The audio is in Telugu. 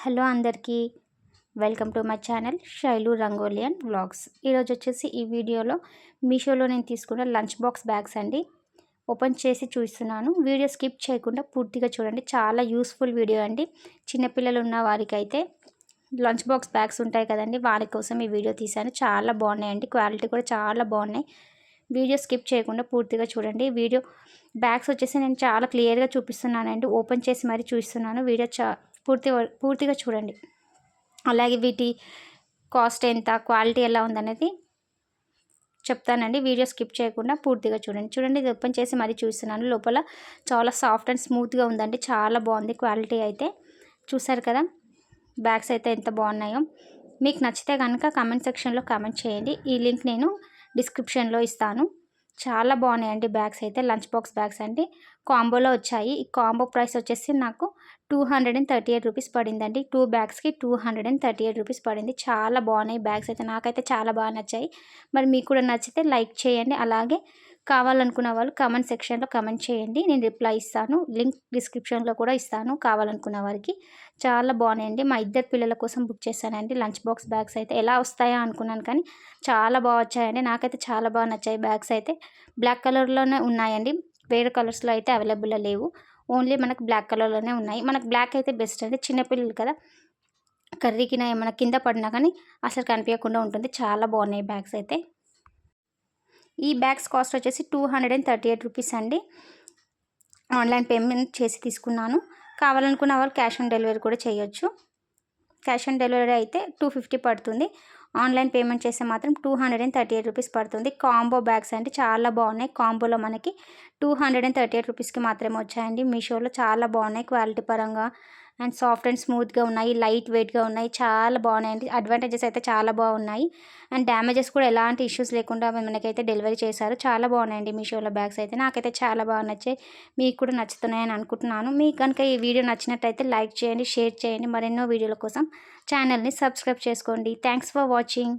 హలో అందరికీ welcome to my channel Shailu rangoli and vlogs. ఈరోజు వచ్చేసి ఈ వీడియోలో మీషోలో నేను తీసుకున్న లంచ్ బాక్స్ బ్యాగ్స్ అండి ఓపెన్ చేసి చూస్తున్నాను. వీడియో స్కిప్ చేయకుండా పూర్తిగా చూడండి. చాలా యూస్ఫుల్ వీడియో అండి. చిన్నపిల్లలు ఉన్న వారికి అయితే లంచ్ బాక్స్ బ్యాగ్స్ ఉంటాయి కదండి, వారి కోసం ఈ వీడియో తీశాను. చాలా బాగున్నాయండి, క్వాలిటీ కూడా చాలా బాగున్నాయి. వీడియో స్కిప్ చేయకుండా పూర్తిగా చూడండి. వీడియో బ్యాగ్స్ వచ్చేసి నేను చాలా క్లియర్గా చూపిస్తున్నానండి, ఓపెన్ చేసి మరీ చూపిస్తున్నాను. వీడియో పూర్తిగా చూడండి. అలాగే వీటి కాస్ట్ ఎంత, క్వాలిటీ ఎలా ఉందనేది చెప్తానండి. వీడియో స్కిప్ చేయకుండా పూర్తిగా చూడండి. ఇది ఓపెన్ చేసి మరీ చూస్తున్నాను. లోపల చాలా సాఫ్ట్ అండ్ స్మూత్గా ఉందండి, చాలా బాగుంది క్వాలిటీ అయితే. చూసారు కదా బ్యాగ్స్ అయితే ఎంత బాగున్నాయో. మీకు నచ్చితే కనుక కామెంట్ సెక్షన్లో కామెంట్ చేయండి. ఈ లింక్ నేను డిస్క్రిప్షన్లో ఇస్తాను. చాలా బాగున్నాయండి బ్యాగ్స్ అయితే. లంచ్ బాక్స్ బ్యాగ్స్ అండి, కాంబోలో వచ్చాయి. ఈ కాంబో ప్రైస్ వచ్చేసి నాకు 238 రూపీస్ పడిందండి. 2 బ్యాగ్స్కి 238 రూపీస్ పడింది. చాలా బాగున్నాయి బ్యాగ్స్ అయితే, నాకైతే చాలా బాగా నచ్చాయి. మరి మీకు కూడా నచ్చితే లైక్ చేయండి. అలాగే కావాలనుకున్న వాళ్ళు కామెంట్ సెక్షన్లో కామెంట్ చేయండి, నేను రిప్లై ఇస్తాను. లింక్ డిస్క్రిప్షన్లో కూడా ఇస్తాను కావాలనుకున్న వారికి. చాలా బాగున్నాయండి. మా ఇద్దరు పిల్లల కోసం బుక్ చేశానండి లంచ్ బాక్స్ బ్యాగ్స్ అయితే. ఎలా వస్తాయా అనుకున్నాను కానీ చాలా బాగా వచ్చాయండి. నాకైతే చాలా బాగా నచ్చాయి బ్యాగ్స్ అయితే. బ్లాక్ కలర్లోనే ఉన్నాయండి, వేరే కలర్స్లో అయితే అవైలబుల్లో లేవు. ఓన్లీ మనకు బ్లాక్ కలర్లోనే ఉన్నాయి. మనకు బ్లాక్ అయితే బెస్ట్ అండి, చిన్నపిల్లలు కదా, కర్రీకి ఏమైనా కింద పడినా కానీ అసలు కనిపించకుండా ఉంటుంది. చాలా బాగున్నాయి బ్యాగ్స్ అయితే. ఈ బ్యాగ్స్ కాస్ట్ వచ్చేసి 238 రూపీస్ అండి. ఆన్లైన్ పేమెంట్ చేసి తీసుకున్నాను. కావాలనుకున్న వాళ్ళు క్యాష్ ఆన్ డెలివరీ కూడా చేయొచ్చు. క్యాష్ ఆన్ డెలివరీ అయితే 250 పడుతుంది. ఆన్లైన్ పేమెంట్ చేస్తే మాత్రం 238 రూపీస్ పడుతుంది. కాంబో బ్యాగ్స్ అంటే చాలా బాగున్నాయి. కాంబోలో మనకి 238 రూపీస్కి మాత్రమే వచ్చాయండి. మీషోలో చాలా బాగున్నాయి క్వాలిటీ పరంగా, అండ్ సాఫ్ట్ అండ్ స్మూత్గా ఉన్నాయి, లైట్ వెయిట్గా ఉన్నాయి. చాలా బాగున్నాయండి. అడ్వాంటేజెస్ అయితే చాలా బాగున్నాయి. అండ్ డ్యామేజెస్ కూడా ఎలాంటి ఇష్యూస్ లేకుండా మనకైతే డెలివరీ చేశారు. చాలా బాగున్నాయండి మీషోలో బ్యాగ్స్ అయితే. నాకైతే చాలా బాగా నచ్చాయి. మీకు కూడా నచ్చుతున్నాయని అనుకుంటున్నాను. మీకు కనుక ఈ వీడియో నచ్చినట్టయితే లైక్ చేయండి, షేర్ చేయండి. మరెన్నో వీడియోల కోసం ఛానల్ని సబ్స్క్రైబ్ చేసుకోండి. Thanks for watching.